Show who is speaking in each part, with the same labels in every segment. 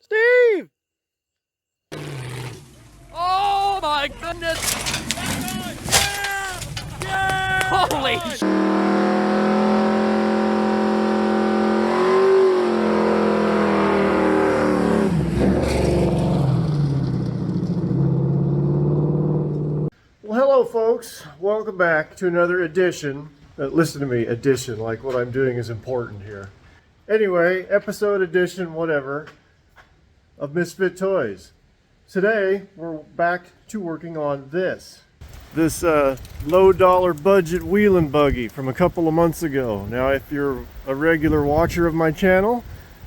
Speaker 1: Steve! Oh my goodness! Holy sh!
Speaker 2: Well, hello folks, welcome back to another edition, listen to me, edition, like what I'm doing is important here. Anyway, episode edition, whatever, of Misfit Toys. Today, we're back to working on this low dollar budget wheeling buggy from a couple of months ago. Now, if you're a regular watcher of my channel,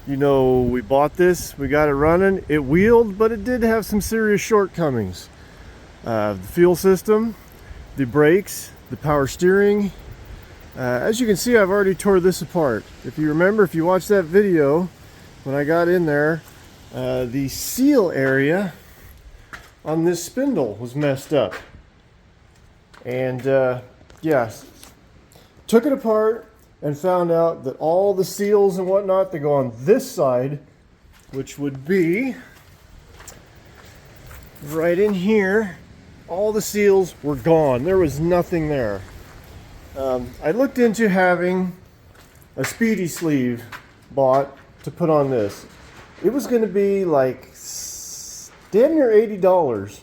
Speaker 2: you know we bought this, we got it running, it wheeled, but it did have some serious shortcomings. The fuel system, the brakes, the power steering. As you can see, I've already tore this apart. If you remember, if you watched that video, when I got in there, the seal area on this spindle was messed up. And yeah, took it apart and found out that all the seals and whatnot that go on this side, which would be right in here, all the seals were gone. There was nothing there. I looked into having a speedy sleeve bought to put on this. It was going to be like damn near $80.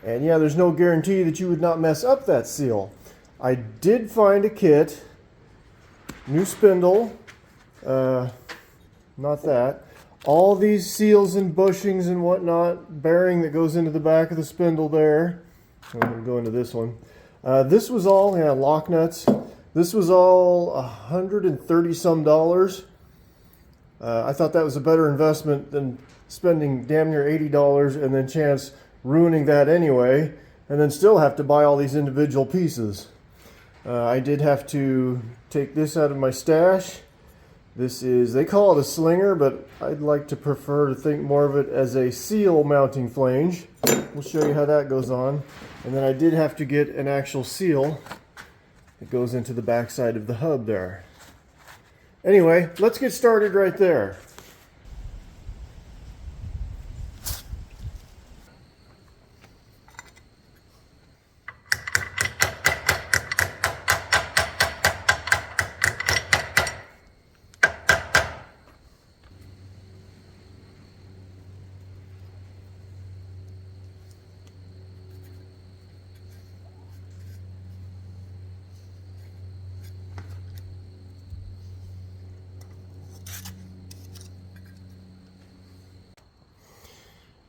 Speaker 2: And yeah, there's no guarantee that you would not mess up that seal. I did find a kit, new spindle, not that. All these seals and bushings and whatnot, bearing that goes into the back of the spindle there. I'm going to go into this one. This was all, yeah, lock nuts. This was all $130 some. I thought that was a better investment than spending damn near $80 and then chance ruining that anyway, and then still have to buy all these individual pieces. I did have to take this out of my stash. This is, they call it a slinger, but I'd like to prefer to think more of it as a seal mounting flange. We'll show you how that goes on. And then I did have to get an actual seal that goes into the back side of the hub there. Anyway, let's get started right there.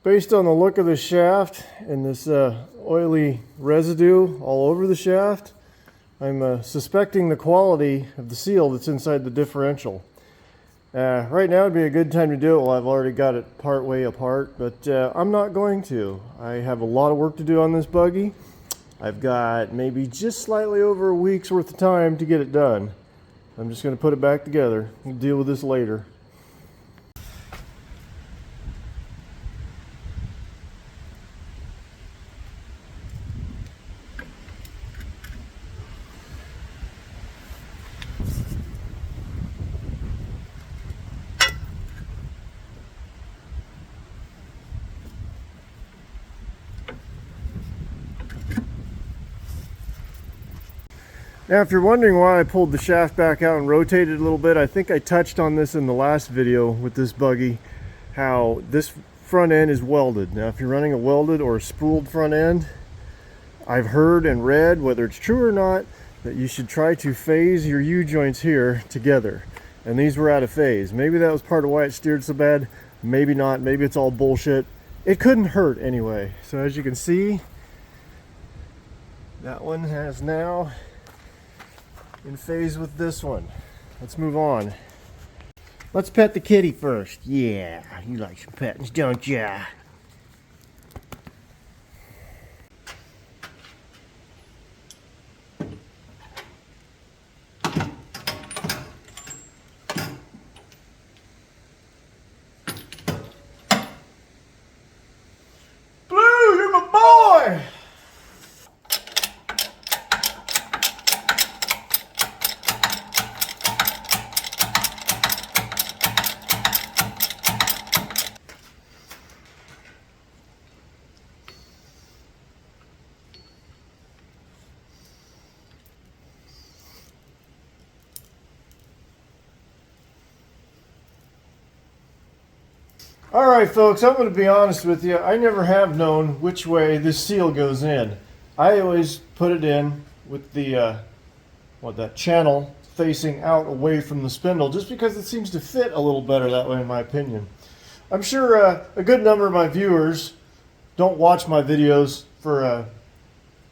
Speaker 2: Based on the look of the shaft and this oily residue all over the shaft, I'm suspecting the quality of the seal that's inside the differential. Right now would be a good time to do it while I've already got it part way apart, but I'm not going to. I have a lot of work to do on this buggy. I've got maybe just slightly over a week's worth of time to get it done. I'm just going to put it back together. We'll deal with this later. Now, if you're wondering why I pulled the shaft back out and rotated a little bit, I think I touched on this in the last video with this buggy, how this front end is welded. Now, if you're running a welded or a spooled front end, I've heard and read, whether it's true or not, that you should try to phase your U-joints here together. And these were out of phase. Maybe that was part of why it steered so bad. Maybe not. Maybe it's all bullshit. It couldn't hurt anyway. So as you can see, that one has now in phase with this one. Let's move on. Let's pet the kitty first. Yeah, you like some pettings, don't ya? Blue, you're my boy! Alright folks, I'm going to be honest with you. I never have known which way this seal goes in. I always put it in with the that channel facing out away from the spindle, just because it seems to fit a little better that way in my opinion. I'm sure a good number of my viewers don't watch my videos for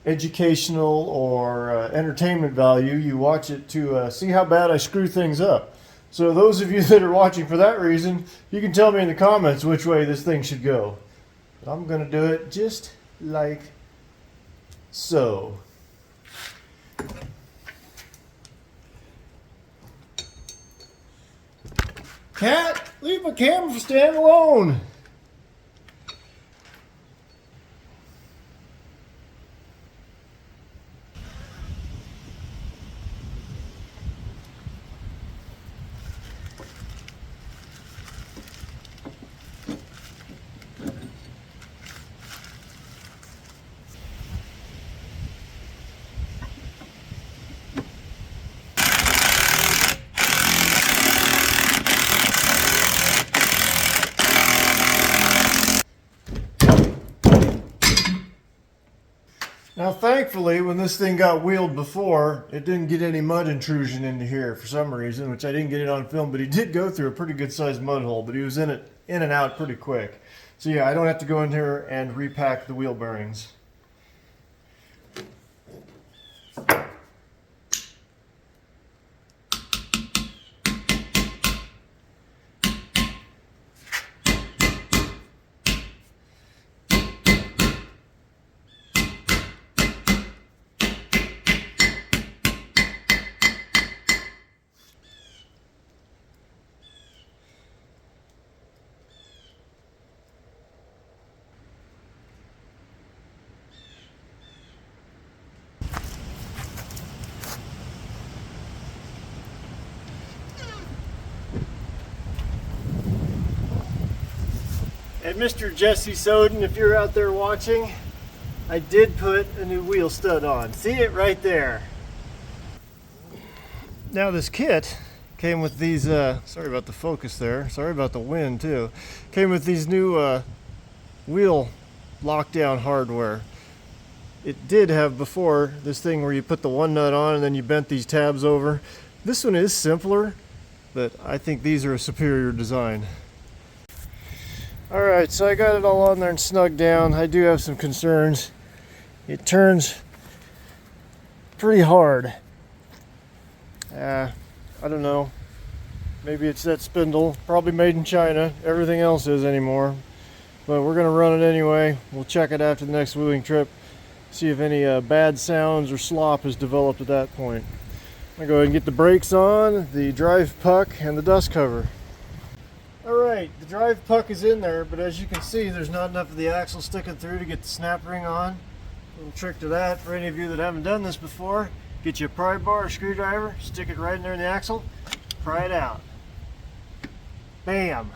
Speaker 2: educational or entertainment value. You watch it to see how bad I screw things up. So those of you that are watching for that reason, you can tell me in the comments which way this thing should go. But I'm going to do it just like so. Cat, leave my camera stand alone. Now thankfully, when this thing got wheeled before, it didn't get any mud intrusion into here for some reason, which I didn't get it on film, but he did go through a pretty good sized mud hole, but he was in and out pretty quick. So yeah, I don't have to go in here and repack the wheel bearings. And Mr. Jesse Soden, if you're out there watching, I did put a new wheel stud on. See it right there. Now this kit came with these, sorry about the focus there, sorry about the wind too, came with these new wheel lockdown hardware. It did have before this thing where you put the one nut on and then you bent these tabs over. This one is simpler, but I think these are a superior design. Alright, so I got it all on there and snugged down. I do have some concerns. It turns pretty hard. I don't know. Maybe it's that spindle. Probably made in China. Everything else is anymore. But we're going to run it anyway. We'll check it after the next wheeling trip. See if any bad sounds or slop has developed at that point. I'm going to go ahead and get the brakes on, the drive puck, and the dust cover. Alright, the drive puck is in there, but as you can see, there's not enough of the axle sticking through to get the snap ring on. A little trick to that for any of you that haven't done this before. Get you a pry bar or screwdriver, stick it right in there in the axle, pry it out. Bam!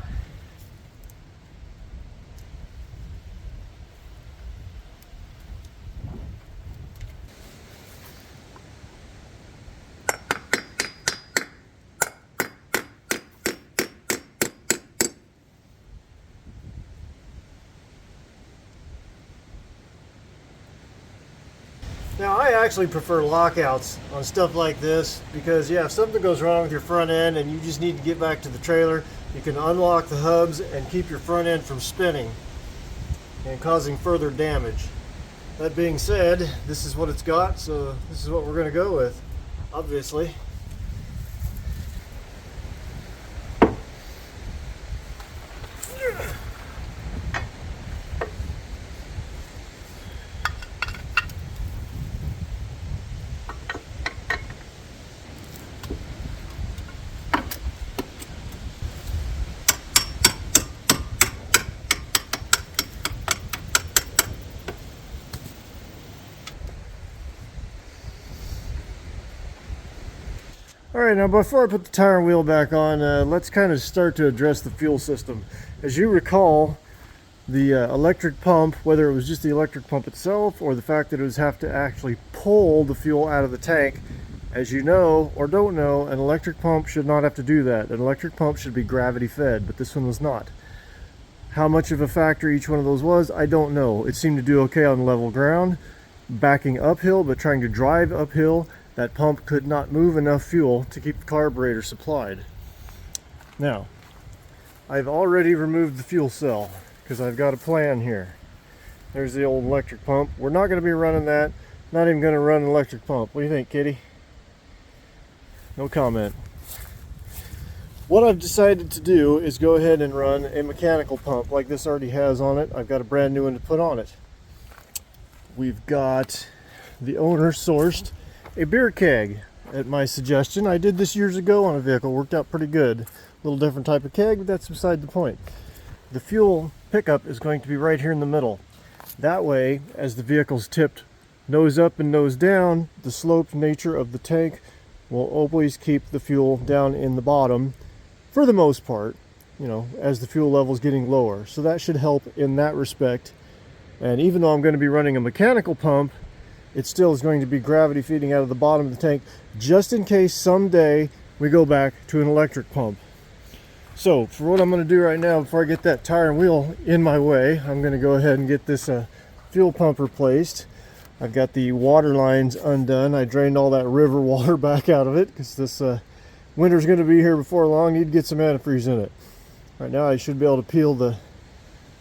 Speaker 2: Now I actually prefer lockouts on stuff like this because yeah, if something goes wrong with your front end and you just need to get back to the trailer, you can unlock the hubs and keep your front end from spinning and causing further damage. That being said, this is what it's got, so this is what we're going to go with, obviously. Alright, now before I put the tire and wheel back on, let's kind of start to address the fuel system. As you recall, the electric pump, whether it was just the electric pump itself or the fact that it was have to actually pull the fuel out of the tank, as you know or don't know, an electric pump should not have to do that. An electric pump should be gravity fed, but this one was not. How much of a factor each one of those was, I don't know. It seemed to do okay on level ground, backing uphill, but trying to drive uphill, that pump could not move enough fuel to keep the carburetor supplied. Now, I've already removed the fuel cell because I've got a plan here. There's the old electric pump. We're not going to be running that. Not even going to run an electric pump. What do you think, Kitty? No comment. What I've decided to do is go ahead and run a mechanical pump like this already has on it. I've got a brand new one to put on it. We've got the owner sourced a beer keg at my suggestion. I did this years ago on a vehicle. Worked out pretty good. A little different type of keg, but that's beside the point. The fuel pickup is going to be right here in the middle. That way, as the vehicle's tipped nose up and nose down, the sloped nature of the tank will always keep the fuel down in the bottom for the most part, you know, as the fuel level is getting lower. So that should help in that respect. And even though I'm going to be running a mechanical pump, it still is going to be gravity feeding out of the bottom of the tank, just in case someday we go back to an electric pump. So for what I'm going to do right now, before I get that tire and wheel in my way, I'm going to go ahead and get this fuel pump replaced. I've got the water lines undone. I drained all that river water back out of it because this winter's going to be here before long. Need to get some antifreeze in it. Right now I should be able to peel the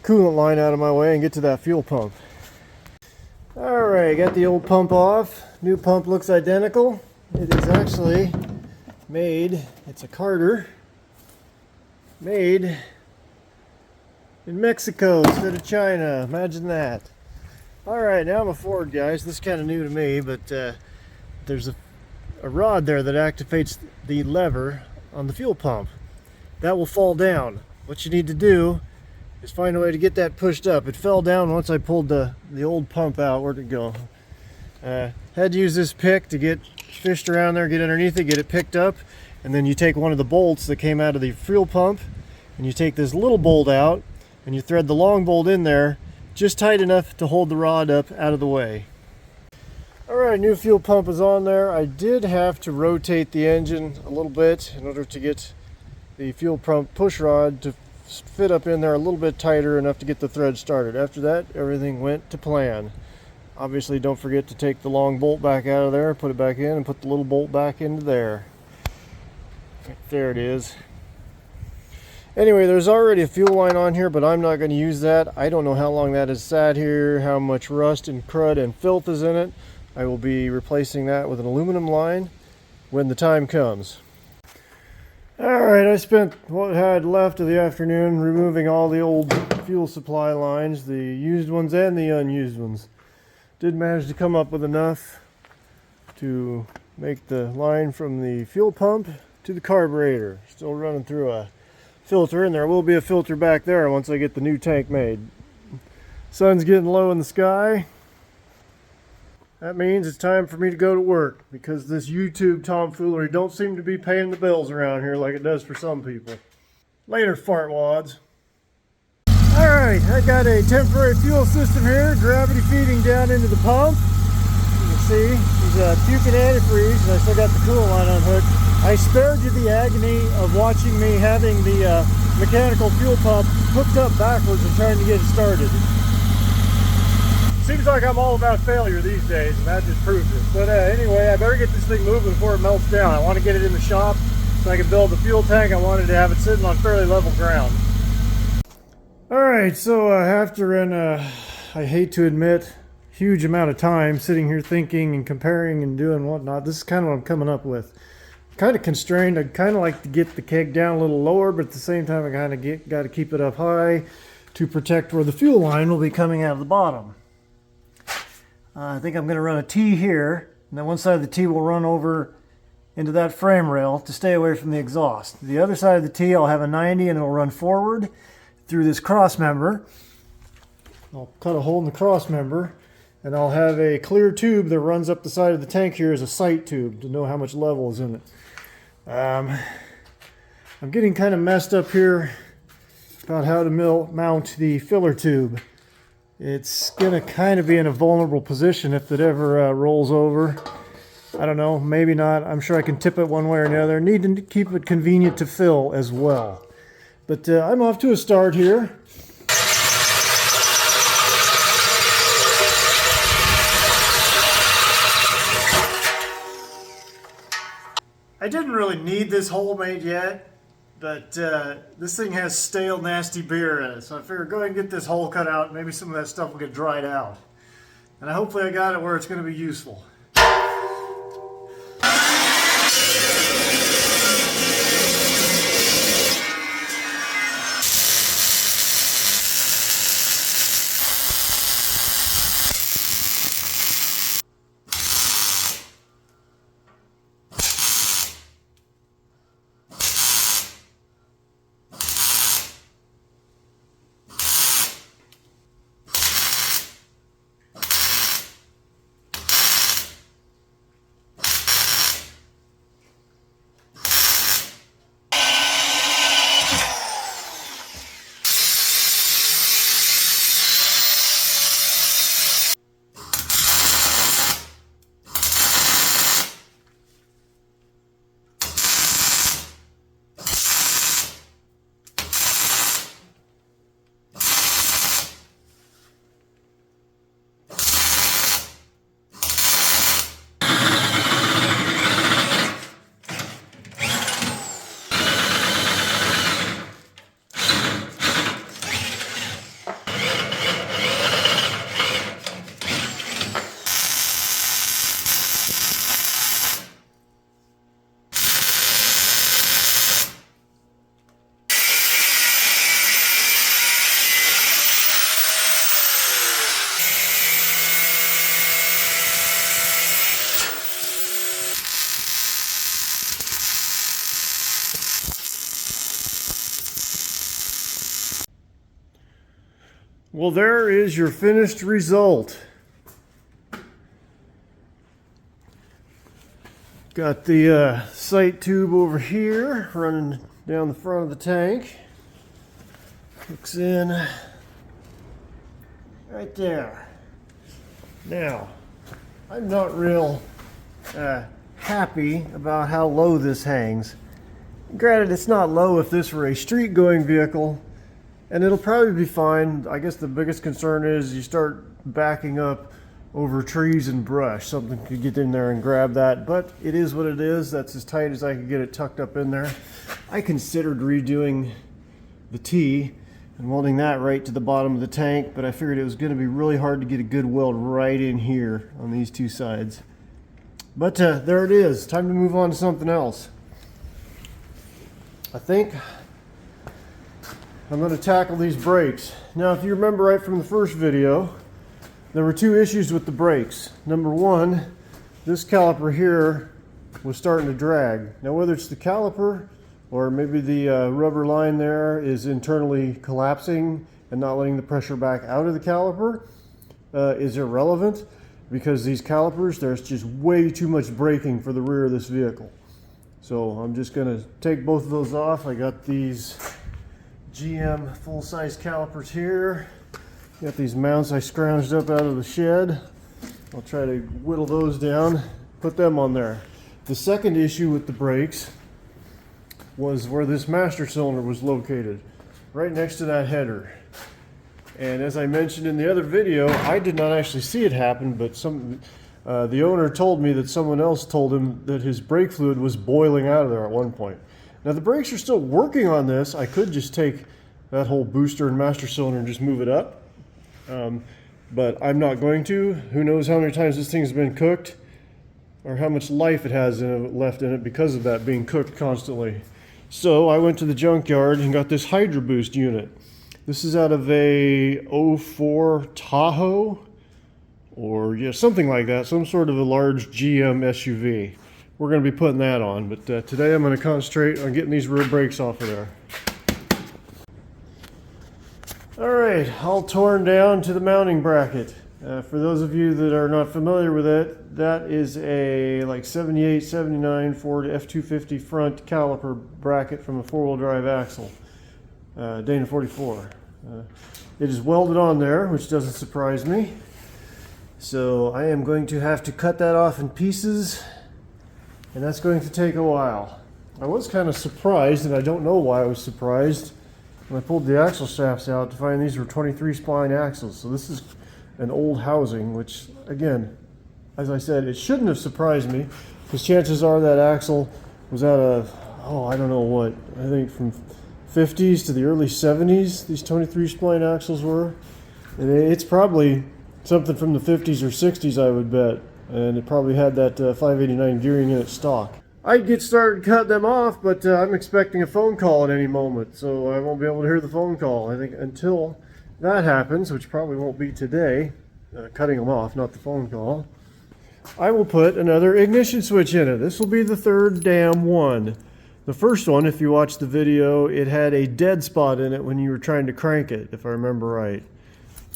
Speaker 2: coolant line out of my way and get to that fuel pump. Alright, got the old pump off. New pump looks identical. It is actually made, it's a Carter, made in Mexico instead of China. Imagine that. Alright, now I'm a Ford, guys. This is kind of new to me, but there's a rod there that activates the lever on the fuel pump. That will fall down. What you need to do is find a way to get that pushed up. It fell down once I pulled the old pump out. Where'd it go? Had to use this pick to get fished around there, get underneath it, get it picked up, and then you take one of the bolts that came out of the fuel pump and you take this little bolt out and you thread the long bolt in there just tight enough to hold the rod up out of the way. Alright, new fuel pump is on there. I did have to rotate the engine a little bit in order to get the fuel pump push rod to fit up in there a little bit tighter enough to get the thread started. After that, everything went to plan. Obviously, don't forget to take the long bolt back out of there, put it back in, and put the little bolt back into there. There it is. Anyway, there's already a fuel line on here, but I'm not going to use that. I don't know how long that has sat here, how much rust and crud and filth is in it. I will be replacing that with an aluminum line when the time comes. Alright, I spent what I had left of the afternoon removing all the old fuel supply lines, the used ones and the unused ones. Did manage to come up with enough to make the line from the fuel pump to the carburetor. Still running through a filter, and there will be a filter back there once I get the new tank made. Sun's getting low in the sky. That means it's time for me to go to work because this YouTube tomfoolery don't seem to be paying the bills around here like it does for some people. Later, fartwads. Alright, I got a temporary fuel system here, gravity feeding down into the pump. You can see, she's puking antifreeze, and I still got the coolant line unhooked. I spared you the agony of watching me having the mechanical fuel pump hooked up backwards and trying to get it started. Seems like I'm all about failure these days, and that just proves it. But anyway, I better get this thing moving before it melts down. I want to get it in the shop so I can build the fuel tank. I wanted to have it sitting on fairly level ground. Alright, so after I hate to admit, huge amount of time sitting here thinking and comparing and doing whatnot, this is kind of what I'm coming up with. Kind of constrained. I'd kind of like to get the keg down a little lower, but at the same time I kind of got to keep it up high to protect where the fuel line will be coming out of the bottom. I think I'm going to run a T here, and then one side of the T will run over into that frame rail to stay away from the exhaust. The other side of the T I'll have a 90 and it'll run forward through this cross member. I'll cut a hole in the cross member, and I'll have a clear tube that runs up the side of the tank here as a sight tube to know how much level is in it. I'm getting kind of messed up here about how to mount the filler tube. It's going to kind of be in a vulnerable position if it ever rolls over. I don't know, maybe not. I'm sure I can tip it one way or another. Need to keep it convenient to fill as well. But I'm off to a start here. I didn't really need this hole made yet, but this thing has stale, nasty beer in it, so I figured go ahead and get this hole cut out. Maybe some of that stuff will get dried out. And hopefully I got it where it's going to be useful. Well, there is your finished result. Got the sight tube over here running down the front of the tank. Hooks in right there. Now, I'm not real happy about how low this hangs. Granted, it's not low if this were a street-going vehicle, and it'll probably be fine. I guess the biggest concern is you start backing up over trees and brush. Something could get in there and grab that, but it is what it is. That's as tight as I could get it tucked up in there. I considered redoing the T and welding that right to the bottom of the tank, but I figured it was going to be really hard to get a good weld right in here on these two sides. But there it is. Time to move on to something else. I think I'm going to tackle these brakes. Now, if you remember right from the first video, there were two issues with the brakes. Number one, this caliper here was starting to drag. Now, whether it's the caliper or maybe the rubber line there is internally collapsing and not letting the pressure back out of the caliper is irrelevant, because these calipers, there's just way too much braking for the rear of this vehicle. So I'm just going to take both of those off. I got these GM full-size calipers here. Got these mounts I scrounged up out of the shed. I'll try to whittle those down, put them on there. The second issue with the brakes was where this master cylinder was located, right next to that header. And as I mentioned in the other video, I did not actually see it happen, but the owner told me that someone else told him that his brake fluid was boiling out of there at one point. Now the brakes are still working on this. I could just take that whole booster and master cylinder and just move it up. But I'm not going to. Who knows how many times this thing's been cooked or how much life it has left in it because of that being cooked constantly. So I went to the junkyard and got this Hydro Boost unit. This is out of a 04 Tahoe, or yeah, something like that, some sort of a large GM SUV. We're going to be putting that on, but today I'm going to concentrate on getting these rear brakes off of there. Alright, all torn down to the mounting bracket. For those of you that are not familiar with it, that is a like 78, 79 Ford F-250 front caliper bracket from a four-wheel drive axle, Dana 44. It is welded on there, which doesn't surprise me. So I am going to have to cut that off in pieces, and that's going to take a while. I was kind of surprised, and I don't know why I was surprised, when I pulled the axle shafts out to find these were 23 spline axles. So this is an old housing, which again, as I said, it shouldn't have surprised me, because chances are that axle was out of, oh, I don't know what, I think from 50s to the early 70s, these 23 spline axles were. And it's probably something from the 50s or 60s, I would bet. And it probably had that 589 gearing in its stock. I'd get started cutting them off, but I'm expecting a phone call at any moment, so I won't be able to hear the phone call. I think until that happens, which probably won't be today, cutting them off, not the phone call, I will put another ignition switch in it. This will be the third damn one. The first one, if you watch the video, it had a dead spot in it when you were trying to crank it, if I remember right.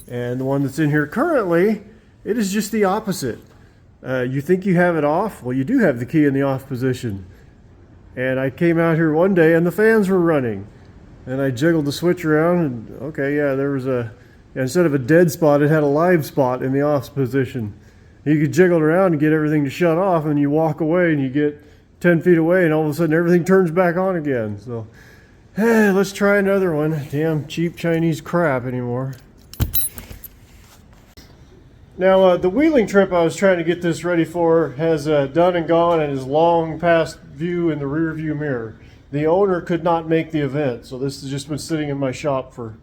Speaker 2: And the one that's in here currently, it is just the opposite. You think you have it off? Well, you do have the key in the off position. And I came out here one day and the fans were running. And I jiggled the switch around and okay, yeah, there was instead of a dead spot, it had a live spot in the off position. You could jiggle it around and get everything to shut off, and you walk away and you get 10 feet away and all of a sudden everything turns back on again. So, hey, let's try another one. Damn cheap Chinese crap anymore. Now, the wheeling trip I was trying to get this ready for has done and gone and is long past view in the rear view mirror. The owner could not make the event, so this has just been sitting in my shop for,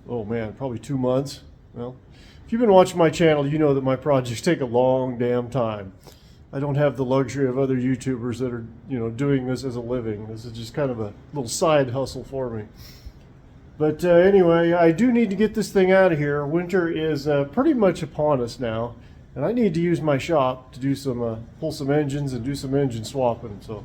Speaker 2: oh man, probably 2 months. Well, if you've been watching my channel, you know that my projects take a long damn time. I don't have the luxury of other YouTubers that are, doing this as a living. This is just kind of a little side hustle for me. But anyway, I do need to get this thing out of here. Winter is pretty much upon us now, and I need to use my shop to do some, pull some engines and do some engine swapping. So.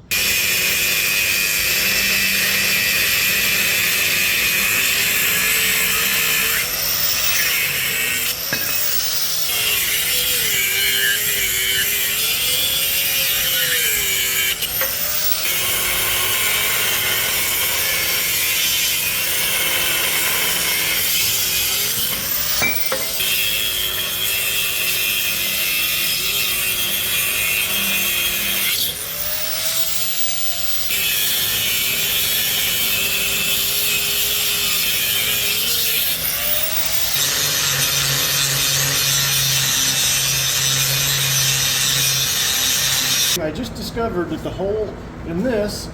Speaker 2: I just discovered that the hole in this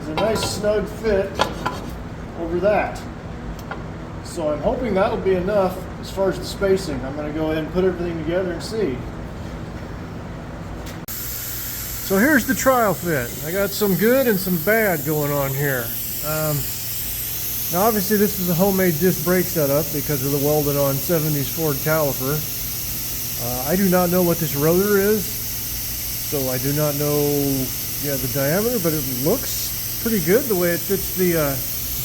Speaker 2: is a nice snug fit over that. So I'm hoping that'll be enough as far as the spacing. I'm going to go ahead and put everything together and see. So here's the trial fit. I got some good and some bad going on here. Now obviously this is a homemade disc brake setup because of the welded on 70s Ford Caliper. I do not know what this rotor is, so I do not know the diameter, but it looks pretty good the way it fits the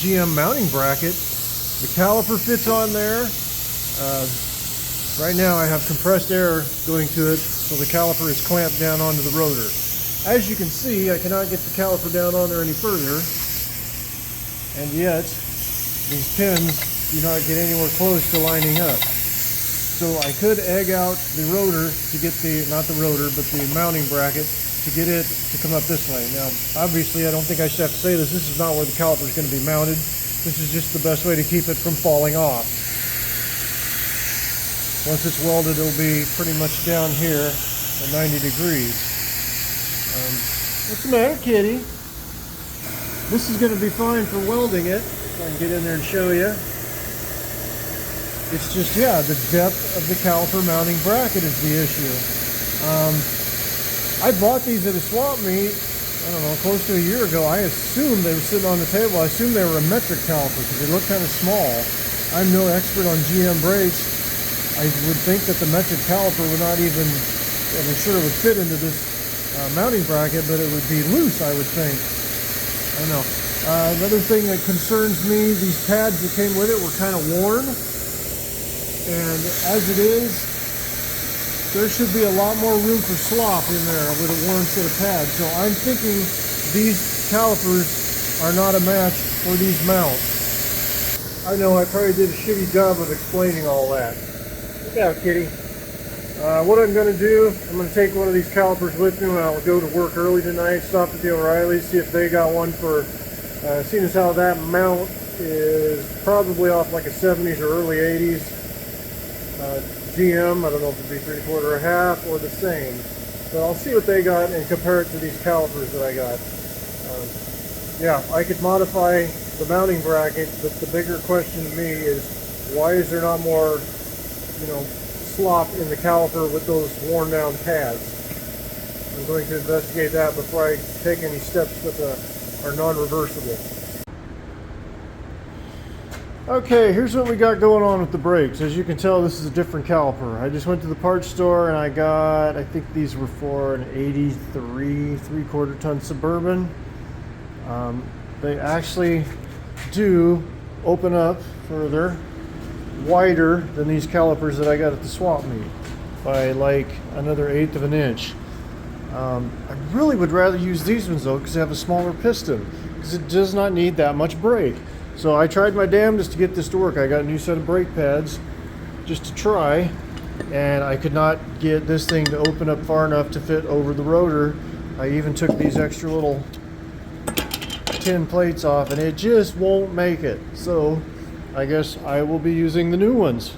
Speaker 2: GM mounting bracket. The caliper fits on there. Right now I have compressed air going to it, so the caliper is clamped down onto the rotor. As you can see, I cannot get the caliper down on there any further, and yet these pins do not get anywhere close to lining up. So I could egg out the rotor to get not the rotor, but the mounting bracket to get it to come up this way. Now, obviously I don't think I should have to say this. This is not where the caliper is going to be mounted. This is just the best way to keep it from falling off. Once it's welded, it'll be pretty much down here at 90 degrees. What's the matter, kitty? This is going to be fine for welding it. If I can get in there and show you. It's just, the depth of the caliper mounting bracket is the issue. I bought these at a swap meet, I don't know, close to a year ago. I assumed they were sitting on the table. I assumed they were a metric caliper because they look kind of small. I'm no expert on GM brakes. I would think that the metric caliper would not even, I'm sure it would fit into this mounting bracket, but it would be loose, I would think. I don't know. Another thing that concerns me, these pads that came with it were kind of worn. And as it is, there should be a lot more room for slop in there with a worn set of pads. So I'm thinking these calipers are not a match for these mounts. I know I probably did a shitty job of explaining all that. Look out, kitty. What I'm going to do, I'm going to take one of these calipers with me when I'll go to work early tonight, stop at the O'Reilly's, see if they got one for, seeing as how that mount is probably off like a 70s or early 80s. GM, I don't know if it'd be 3/4 or half or the same. But I'll see what they got and compare it to these calipers that I got. Yeah, I could modify the mounting bracket, but the bigger question to me is why is there not more, slop in the caliper with those worn down pads? I'm going to investigate that before I take any steps that are non-reversible. Okay, here's what we got going on with the brakes. As you can tell, this is a different caliper. I just went to the parts store and I got, I think these were for an 83 3/4 ton Suburban. They actually do open up further, wider than these calipers that I got at the swap meet by like another 1/8 of an inch. I really would rather use these ones though because they have a smaller piston because it does not need that much brake. So I tried my damnedest to get this to work. I got a new set of brake pads just to try, and I could not get this thing to open up far enough to fit over the rotor. I even took these extra little tin plates off and it just won't make it. So I guess I will be using the new ones.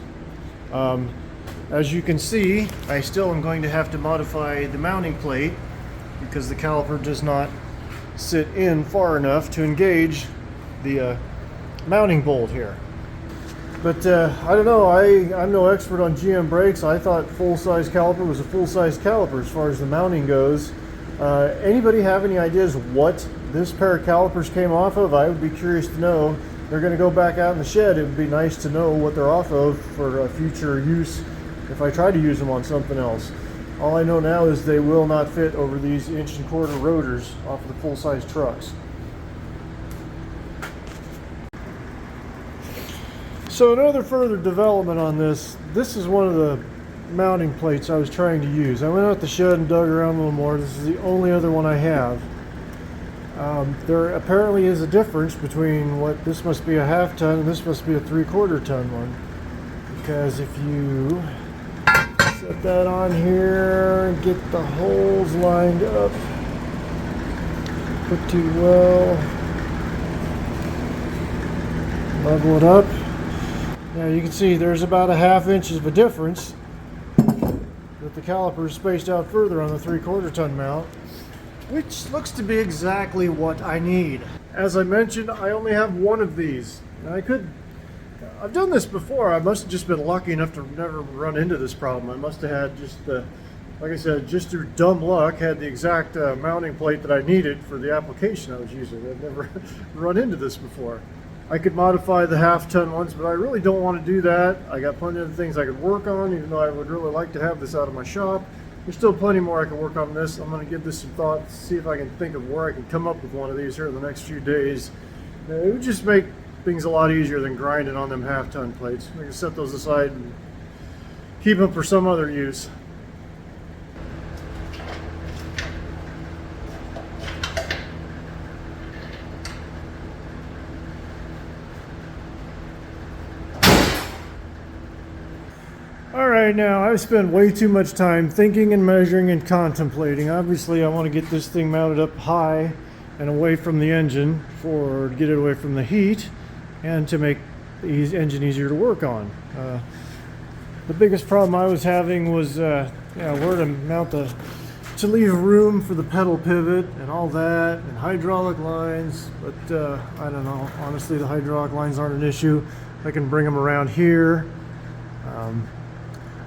Speaker 2: As you can see, I still am going to have to modify the mounting plate because the caliper does not sit in far enough to engage the mounting bolt here. But I don't know, I'm no expert on GM brakes. I thought full-size caliper was a full-size caliper as far as the mounting goes. Anybody have any ideas what this pair of calipers came off of? I would be curious to know. They're going to go back out in the shed. It would be nice to know what they're off of for future use if I try to use them on something else. All I know now is they will not fit over these 1¼ rotors off of the full-size trucks. So another further development on this is one of the mounting plates I was trying to use. I went out the shed and dug around a little more. This is the only other one I have. There apparently is a difference between what this must be a 1/2 ton and this must be a 3/4 ton one. Because if you set that on here and get the holes lined up pretty well, level it up. Now you can see there's about a 1/2 inch of a difference, but the caliper is spaced out further on the 3/4 ton mount, which looks to be exactly what I need. As I mentioned, I only have one of these. I've done this before. I must have just been lucky enough to never run into this problem. I must have had just like I said, just through dumb luck, had the exact mounting plate that I needed for the application I was using. I've never run into this before. I could modify the 1/2 ton ones, but I really don't want to do that. I got plenty of things I could work on, even though I would really like to have this out of my shop. There's still plenty more I can work on this. I'm going to give this some thought, see if I can think of where I can come up with one of these here in the next few days. It would just make things a lot easier than grinding on them 1/2 ton plates. I can set those aside and keep them for some other use. Alright, now I've spent way too much time thinking and measuring and contemplating. Obviously I want to get this thing mounted up high and away from the engine to get it away from the heat and to make the engine easier to work on. The biggest problem I was having was where to mount to leave room for the pedal pivot and all that, and hydraulic lines, but I don't know, honestly the hydraulic lines aren't an issue. I can bring them around here.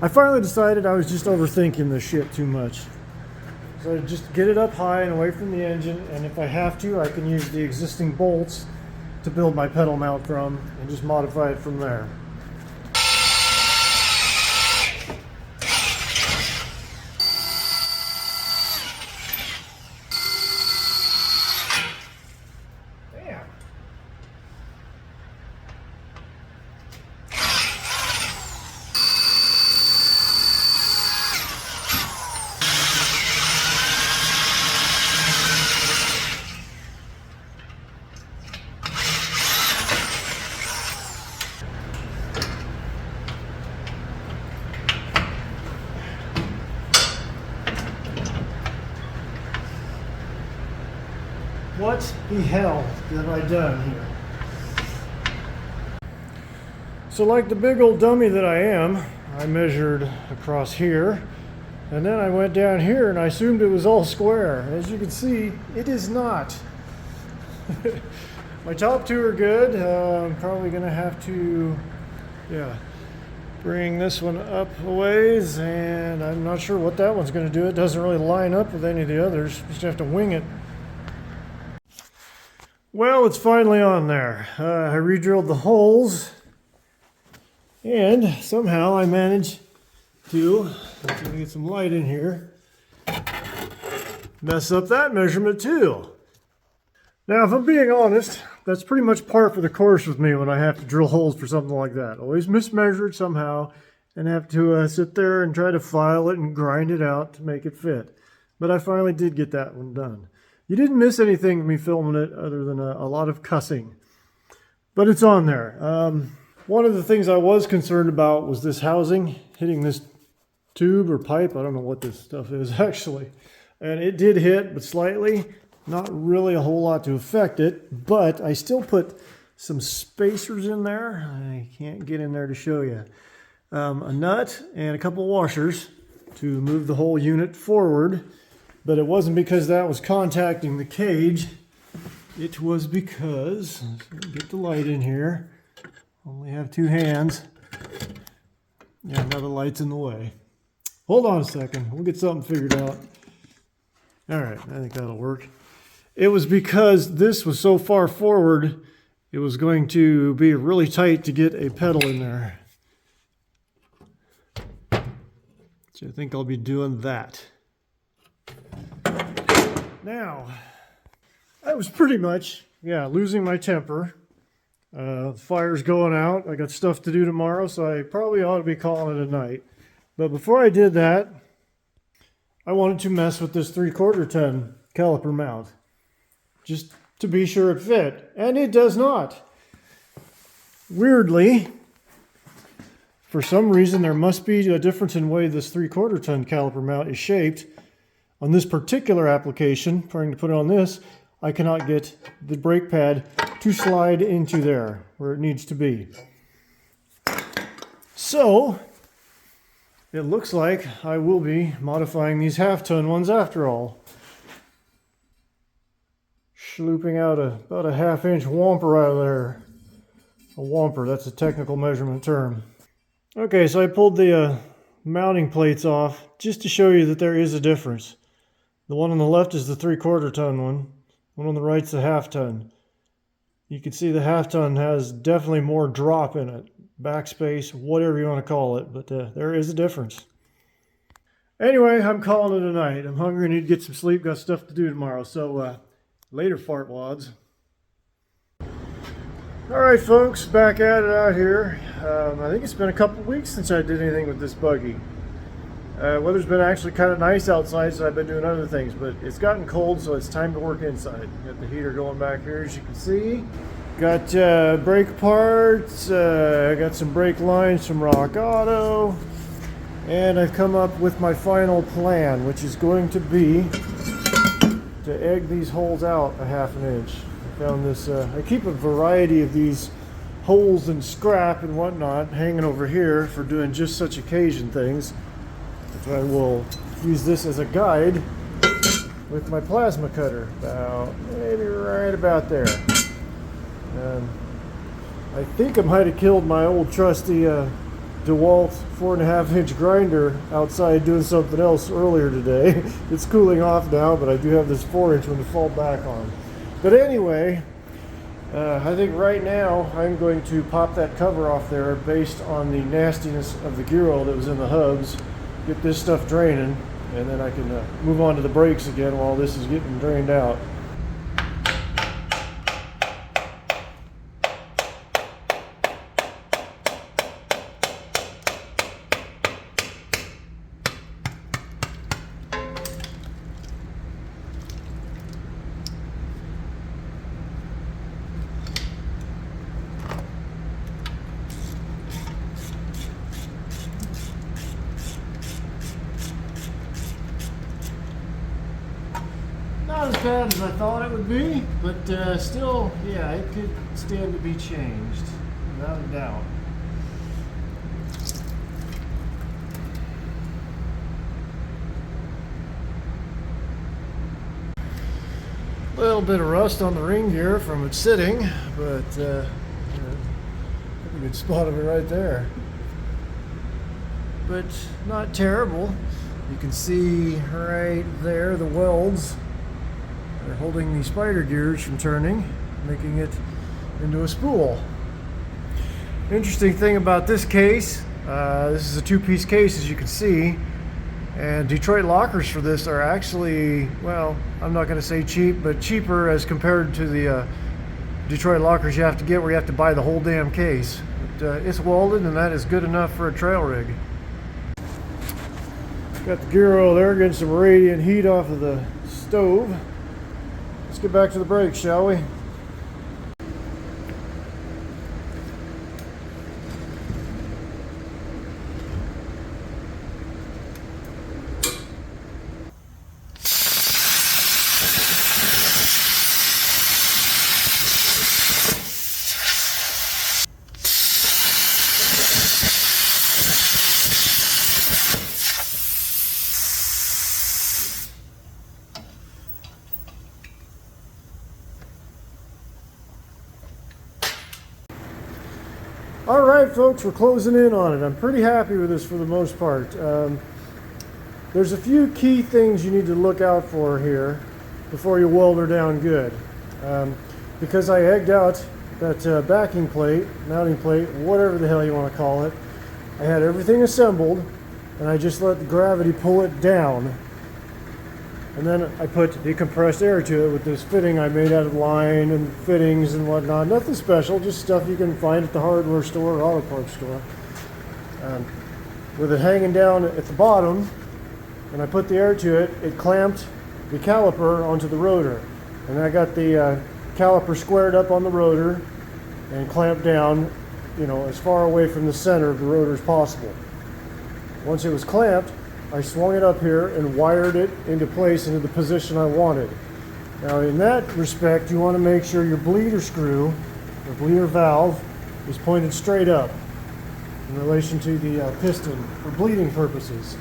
Speaker 2: I finally decided I was just overthinking this shit too much. So just get it up high and away from the engine, and if I have to, I can use the existing bolts to build my pedal mount from and just modify it from there. What the hell have I done here? So like the big old dummy that I am, I measured across here, and then I went down here and I assumed it was all square. As you can see, it is not. My top two are good. I'm probably gonna have to, bring this one up a ways, and I'm not sure what that one's gonna do. It doesn't really line up with any of the others. Just have to wing it. Well, it's finally on there. I re-drilled the holes, and somehow I managed to, let's see if we get some light in here, mess up that measurement too. Now, if I'm being honest, that's pretty much par for the course with me when I have to drill holes for something like that. Always mismeasure it somehow and have to sit there and try to file it and grind it out to make it fit. But I finally did get that one done. You didn't miss anything with me filming it other than a lot of cussing. But it's on there. One of the things I was concerned about was this housing hitting this tube or pipe. I don't know what this stuff is actually. And it did hit, but slightly. Not really a whole lot to affect it, but I still put some spacers in there. I can't get in there to show you. A nut and a couple of washers to move the whole unit forward, but it wasn't because that was contacting the cage. It was because, let's get the light in here. Only have two hands. Yeah, now the light's in the way. Hold on a second, we'll get something figured out. All right, I think that'll work. It was because this was so far forward, it was going to be really tight to get a pedal in there. So I think I'll be doing that. Now, I was pretty much, losing my temper. The fire's going out. I got stuff to do tomorrow, so I probably ought to be calling it a night. But before I did that, I wanted to mess with this 3/4 ton caliper mount. Just to be sure it fit, and it does not. Weirdly, for some reason there must be a difference in the way this 3/4 ton caliper mount is shaped. On this particular application, trying to put it on this, I cannot get the brake pad to slide into there where it needs to be. So, it looks like I will be modifying these 1/2 ton ones after all. Looping out about a 1/2 inch whomper out of there. A whomper, that's a technical measurement term. Okay, so I pulled the mounting plates off just to show you that there is a difference. The one on the left is the 3/4 ton one on the right's the 1/2 ton. You can see the 1/2 ton has definitely more drop in it, backspace, whatever you want to call it, but there is a difference. Anyway, I'm calling it a night. I'm hungry, need to get some sleep, got stuff to do tomorrow, so later, fartwads. All right, folks, back at it out here. I think it's been a couple weeks since I did anything with this buggy. Weather's been actually kind of nice outside, so I've been doing other things, but it's gotten cold, so it's time to work inside. Got the heater going back here, as you can see. Got brake parts, I got some brake lines from Rock Auto, and I've come up with my final plan, which is going to be to egg these holes out a 1/2 inch. I found this, I keep a variety of these holes and scrap and whatnot hanging over here for doing just such occasion things. Which I will use this as a guide with my plasma cutter, maybe right about there. I think I might have killed my old trusty DeWalt 4.5 inch grinder outside doing something else earlier today. It's cooling off now, but I do have this 4-inch one to fall back on. But anyway, I think right now I'm going to pop that cover off there based on the nastiness of the gear oil that was in the hubs, get this stuff draining, and then I can move on to the brakes again while this is getting drained out. Not as bad as I thought it would be, but still, yeah, it could stand to be changed, without a doubt. A little bit of rust on the ring gear from it sitting, but a good spot of it right there. But not terrible. You can see right there the welds are holding the spider gears from turning, making it into a spool. Interesting thing about this case, this is a two-piece case, as you can see, and Detroit lockers for this are actually, well, I'm not going to say cheap, but cheaper as compared to the Detroit lockers you have to get where you have to buy the whole damn case. But, it's welded, and that is good enough for a trail rig. Got the gear oil there, getting some radiant heat off of the stove. Let's get back to the brakes, shall we? All right, folks, we're closing in on it. I'm pretty happy with this for the most part. There's a few key things you need to look out for here before you weld her down good. Because I egged out that backing plate, mounting plate, whatever the hell you want to call it, I had everything assembled, and I just let the gravity pull it down. And then I put the compressed air to it with this fitting I made out of line and fittings and whatnot. Nothing special, just stuff you can find at the hardware store or auto parts store. With it hanging down at the bottom, and I put the air to it, it clamped the caliper onto the rotor. And I got the caliper squared up on the rotor and clamped down, you know, as far away from the center of the rotor as possible. Once it was clamped, I swung it up here and wired it into place into the position I wanted. Now in that respect, you want to make sure your bleeder screw, or bleeder valve, is pointed straight up in relation to the piston for bleeding purposes.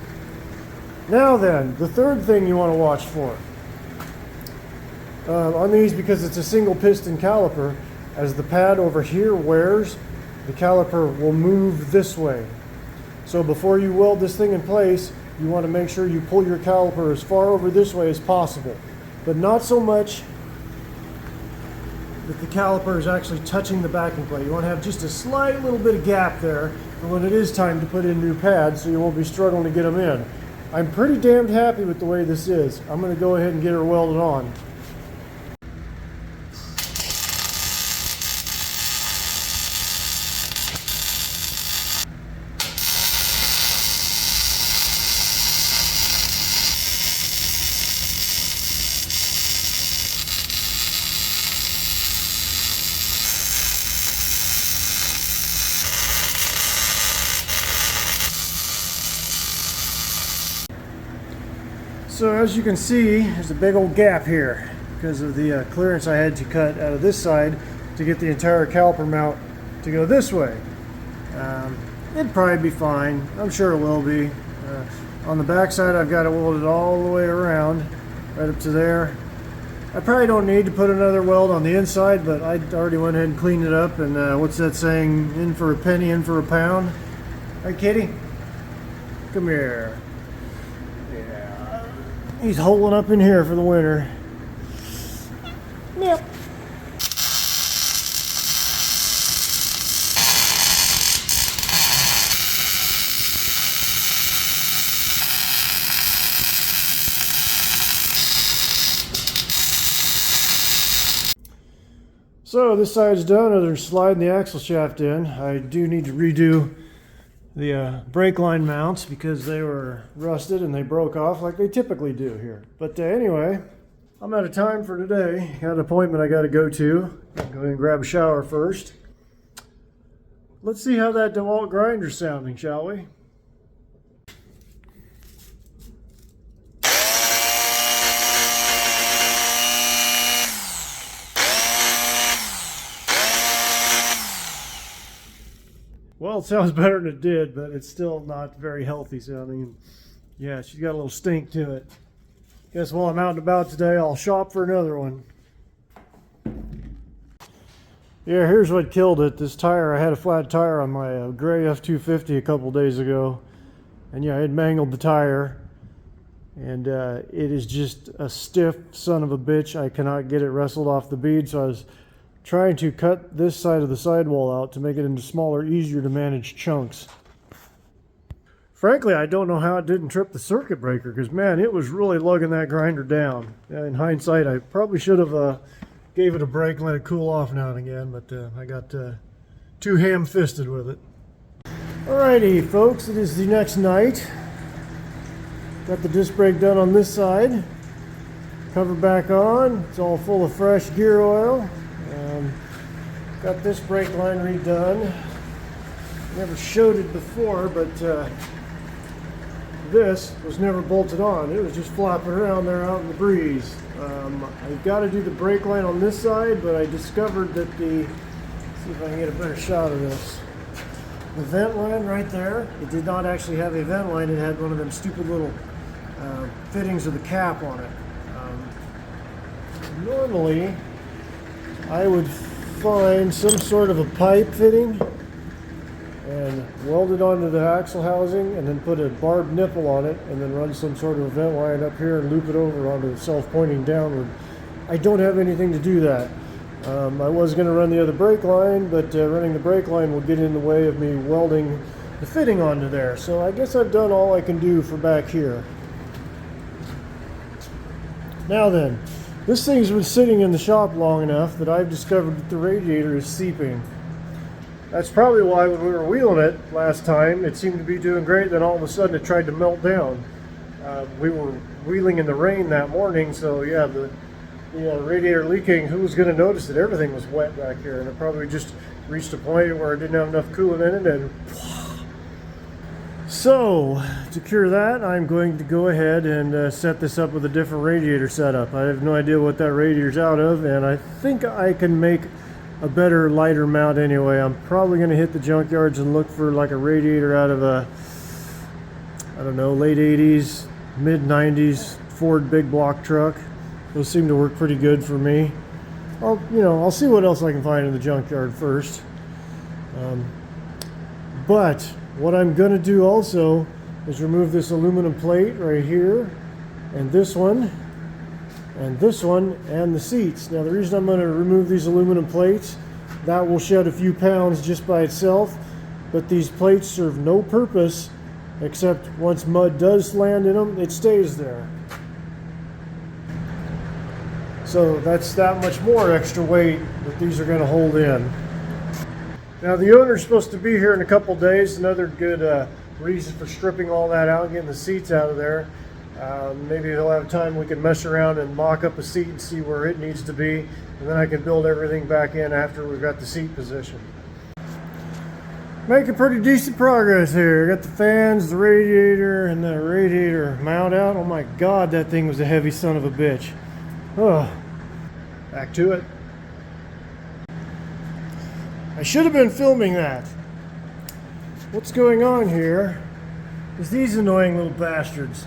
Speaker 2: Now then, the third thing you want to watch for. On these, because it's a single piston caliper, as the pad over here wears, the caliper will move this way. So before you weld this thing in place, you want to make sure you pull your caliper as far over this way as possible, but not so much that the caliper is actually touching the backing plate. You want to have just a slight little bit of gap there for when it is time to put in new pads, so you won't be struggling to get them in. I'm pretty damned happy with the way this is. I'm going to go ahead and get her welded on. So as you can see, there's a big old gap here because of the clearance I had to cut out of this side to get the entire caliper mount to go this way. It'd probably be fine. I'm sure it will be. On the back side, I've got it welded all the way around, right up to there. I probably don't need to put another weld on the inside, but I already went ahead and cleaned it up. And what's that saying? In for a penny, in for a pound. Hey, kitty, come here. He's holing up in here for the winter. Yep. So this side's done, other than sliding the axle shaft in. I do need to redo the brake line mounts because they were rusted and they broke off like they typically do here. But anyway, I'm out of time for today. Got an appointment I got to go to. Go ahead and grab a shower first. Let's see how that DeWalt grinder's sounding, shall we? Well, it sounds better than it did, but it's still not very healthy sounding. Yeah, she's got a little stink to it. Guess while I'm out and about today, I'll shop for another one. Yeah, here's what killed it. This tire, I had a flat tire on my gray F-250 a couple days ago. And yeah, I had mangled the tire. And it is just a stiff son of a bitch. I cannot get it wrestled off the bead, so I was trying to cut this side of the sidewall out to make it into smaller, easier to manage chunks. Frankly, I don't know how it didn't trip the circuit breaker, because man, it was really lugging that grinder down. In hindsight, I probably should have gave it a break and let it cool off now and again, but I got too ham-fisted with it. Alrighty, folks, it is the next night. Got the disc brake done on this side. Cover back on. It's all full of fresh gear oil. Got this brake line redone. Never showed it before, but this was never bolted on. It was just flopping around there out in the breeze. I've got to do the brake line on this side, but I discovered that let's see if I can get a better shot of this. The vent line right there, it did not actually have a vent line. It had one of them stupid little fittings with a cap on it. Normally, I would find some sort of a pipe fitting and weld it onto the axle housing and then put a barbed nipple on it and then run some sort of a vent line up here and loop it over onto the self-pointing downward. I don't have anything to do that. I was going to run the other brake line, but running the brake line will get in the way of me welding the fitting onto there. So I guess I've done all I can do for back here. Now then, this thing's been sitting in the shop long enough that I've discovered that the radiator is seeping. That's probably why when we were wheeling it last time, it seemed to be doing great, then all of a sudden it tried to melt down. We were wheeling in the rain that morning, so yeah, the radiator leaking, who was going to notice that everything was wet back here, and it probably just reached a point where it didn't have enough coolant in it, and so to cure that, I'm going to go ahead and set this up with a different radiator setup. I have no idea what that radiator's out of, and I think I can make a better, lighter mount anyway. I'm probably going to hit the junkyards and look for like a radiator out of a, I don't know, late 80s, mid 90s Ford big block truck. Those seem to work pretty good for me. I'll see what else I can find in the junkyard first. But what I'm going to do also is remove this aluminum plate right here, and this one, and this one, and the seats. Now the reason I'm going to remove these aluminum plates, that will shed a few pounds just by itself, but these plates serve no purpose except once mud does land in them, it stays there. So that's that much more extra weight that these are going to hold in. Now the owner's supposed to be here in a couple days. Another good reason for stripping all that out and getting the seats out of there. Maybe he'll have time we can mess around and mock up a seat and see where it needs to be, and then I can build everything back in after we've got the seat positioned. Making pretty decent progress here. Got the fans, the radiator, and the radiator mount out. Oh my god, that thing was a heavy son of a bitch. Oh, back to it. I should have been filming that. What's going on here is these annoying little bastards.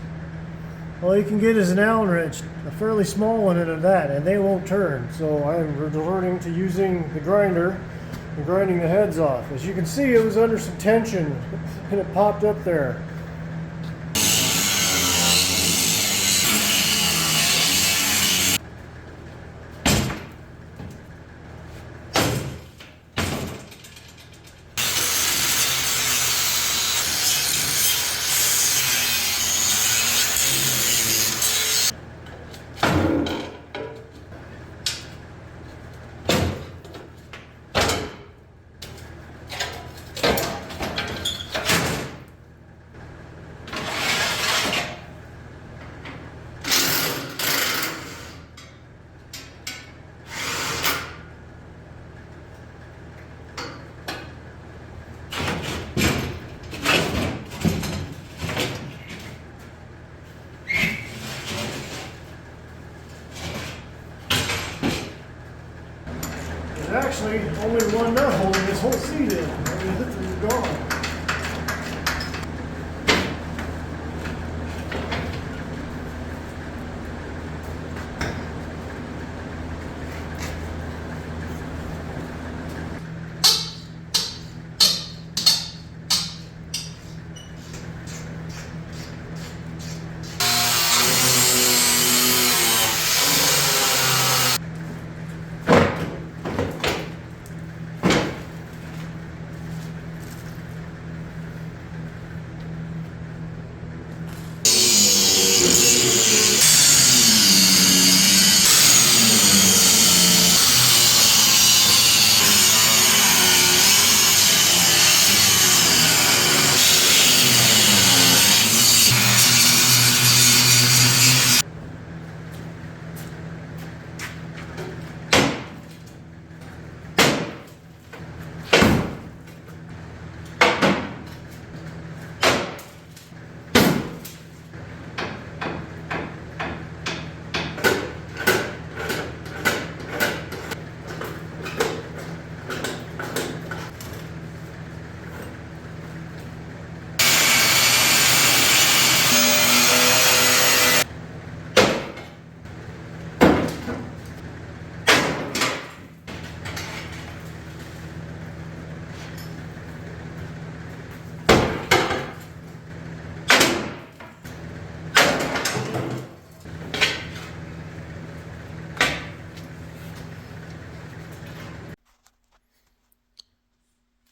Speaker 2: All you can get is an Allen wrench, a fairly small one into that, and they won't turn. So I'm resorting to using the grinder and grinding the heads off. As you can see, it was under some tension and it popped up there. There's actually only one nut holding this whole seat in. I mean, this is gone.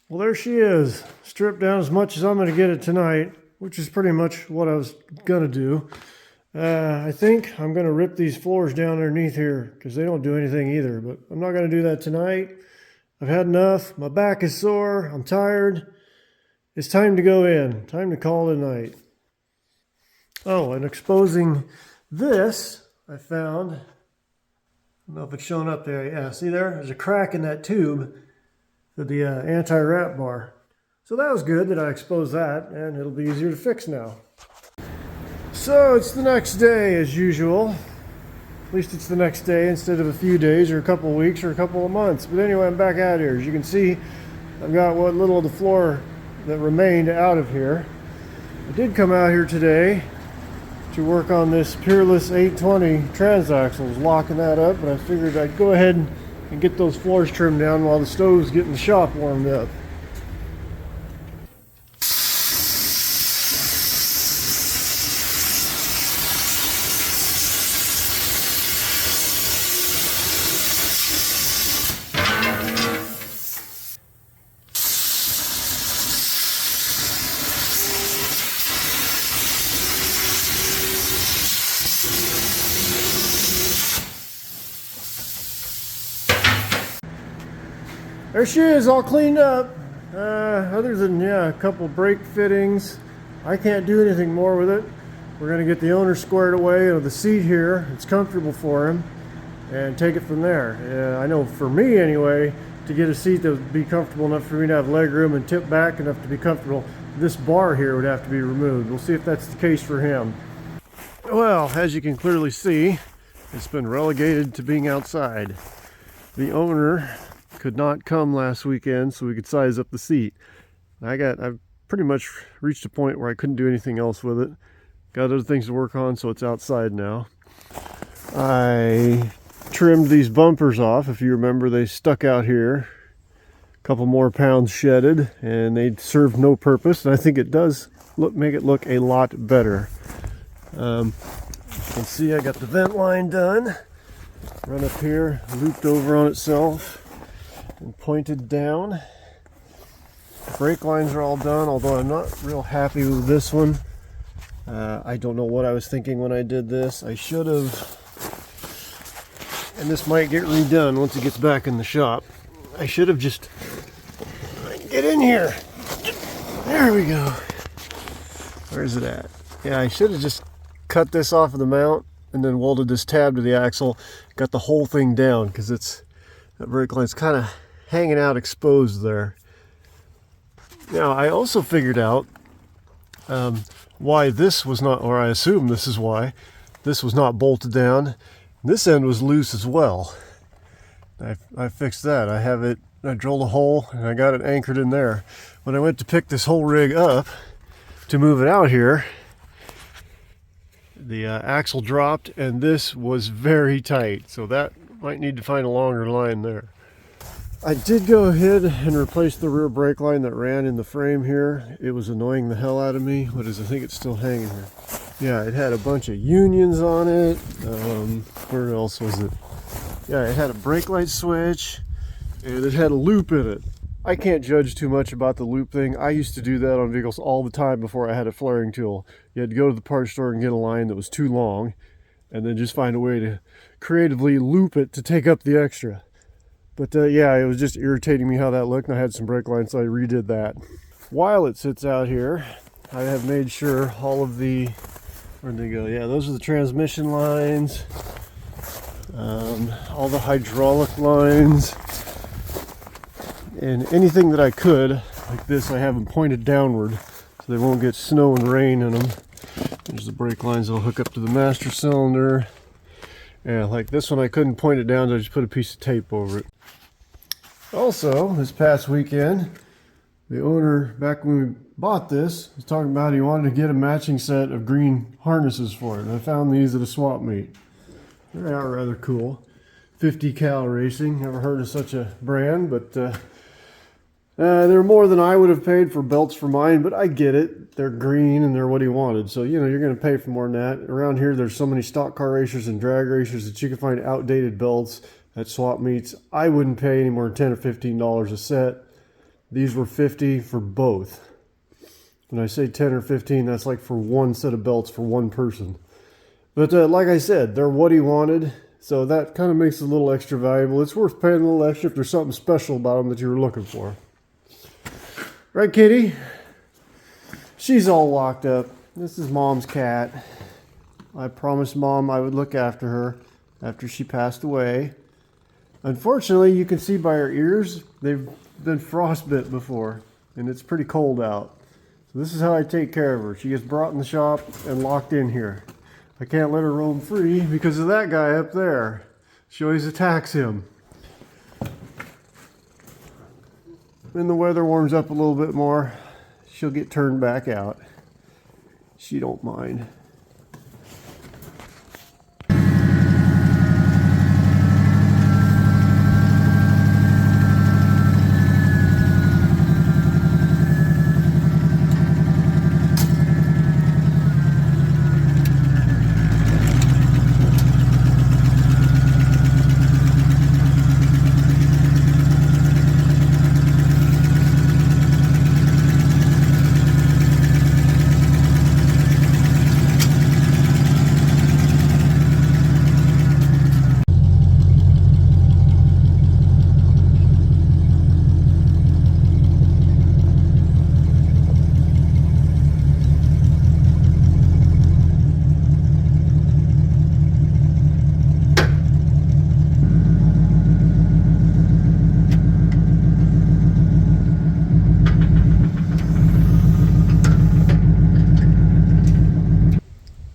Speaker 2: Well, there she is, stripped down as much as I'm going to get it tonight, which is pretty much what I was going to do. I think I'm going to rip these floors down underneath here because they don't do anything either, but I'm not going to do that tonight. I've had enough. My back is sore. I'm tired. It's time to go in. Time to call it a night. Oh, and exposing this, I found, I don't know if it's showing up there. Yeah, see there? There's a crack in that tube for the anti-wrap bar. So that was good that I exposed that, and it'll be easier to fix now. So it's the next day as usual. At least it's the next day instead of a few days or a couple of weeks or a couple of months. But anyway, I'm back out here. As you can see, I've got what little of the floor that remained out of here. I did come out here today to work on this Peerless 820 transaxles, locking that up, but I figured I'd go ahead and get those floors trimmed down while the stove's getting the shop warmed up. There she is, all cleaned up. Other than, a couple brake fittings, I can't do anything more with it. We're going to get the owner squared away with the seat here. It's comfortable for him, and take it from there. I know for me anyway, to get a seat that would be comfortable enough for me to have leg room and tip back enough to be comfortable, this bar here would have to be removed. We'll see if that's the case for him. Well, as you can clearly see, it's been relegated to being outside. The owner could not come last weekend so we could size up the seat. I've pretty much reached a point where I couldn't do anything else with it. Got other things to work on, so it's outside now. I trimmed these bumpers off. If you remember, they stuck out here. A couple more pounds shedded, and they served no purpose. And I think it does make it look a lot better. You can see I got the vent line done. Run up here, looped over on itself, and pointed down. The brake lines are all done, although I'm not real happy with this one. I don't know what I was thinking when I did this. I should have, and this might get redone once it gets back in the shop. I should have just, get in here. There we go. Where's it at? Yeah, I should have just cut this off of the mount and then welded this tab to the axle. Got the whole thing down because that brake line's kind of hanging out exposed there. Now, I also figured out why this was not, or I assume this is why, this was not bolted down. This end was loose as well. I fixed that. I drilled a hole and I got it anchored in there. When I went to pick this whole rig up to move it out here, the axle dropped and this was very tight. So that might need to find a longer line there. I did go ahead and replace the rear brake line that ran in the frame here. It was annoying the hell out of me. I think it's still hanging here. Yeah, it had a bunch of unions on it. Where else was it? Yeah, it had a brake light switch and it had a loop in it. I can't judge too much about the loop thing. I used to do that on vehicles all the time before I had a flaring tool. You had to go to the parts store and get a line that was too long and then just find a way to creatively loop it to take up the extra. But yeah, it was just irritating me how that looked, and I had some brake lines, so I redid that. While it sits out here, I have made sure all of the, where'd they go? Yeah, those are the transmission lines, all the hydraulic lines, and anything that I could, like this, I have them pointed downward, so they won't get snow and rain in them. There's the brake lines that'll hook up to the master cylinder. Yeah, like this one I couldn't point it down, so I just put a piece of tape over it. Also, this past weekend, the owner, back when we bought this, was talking about he wanted to get a matching set of green harnesses for it. And I found these at a swap meet. They are rather cool. 50 cal racing, never heard of such a brand, but they're more than I would have paid for belts for mine, but I get it. They're green and they're what he wanted. So, you know, you're going to pay for more than that. Around here, there's so many stock car racers and drag racers that you can find outdated belts at swap meets. I wouldn't pay any more than $10 or $15 a set. These were 50 for both. When I say 10 or 15, that's like for one set of belts for one person. But like I said, they're what he wanted, so that kind of makes it a little extra valuable. It's worth paying a little extra if there's something special about them that you were looking for. Right, kitty? She's all locked up. This is Mom's cat. I promised Mom I would look after her after she passed away. Unfortunately, you can see by her ears, they've been frostbit before, and it's pretty cold out. So this is how I take care of her. She gets brought in the shop and locked in here. I can't let her roam free because of that guy up there. She always attacks him. When the weather warms up a little bit more, she'll get turned back out. She don't mind.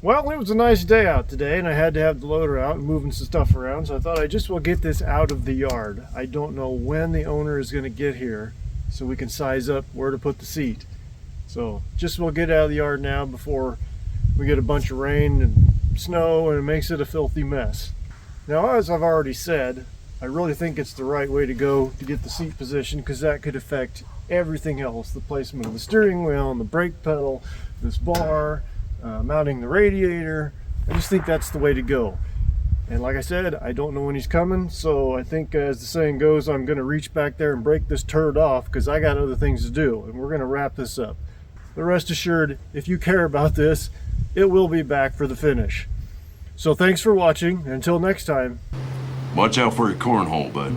Speaker 2: Well, it was a nice day out today, and I had to have the loader out and moving some stuff around, so I thought I just will get this out of the yard. I don't know when the owner is going to get here, so we can size up where to put the seat. So just we'll get it out of the yard now before we get a bunch of rain and snow and it makes it a filthy mess. Now, as I've already said, I really think it's the right way to go to get the seat position, because that could affect everything else. The placement of the steering wheel and the brake pedal, this bar, mounting the radiator. I just think that's the way to go. And like I said, I don't know when he's coming, so I think, as the saying goes, I'm going to reach back there and break this turd off, because I got other things to do, and we're going to wrap this up. But rest assured, if you care about this, it will be back for the finish. So thanks for watching. Until next time.
Speaker 3: Watch out for your cornhole, bud.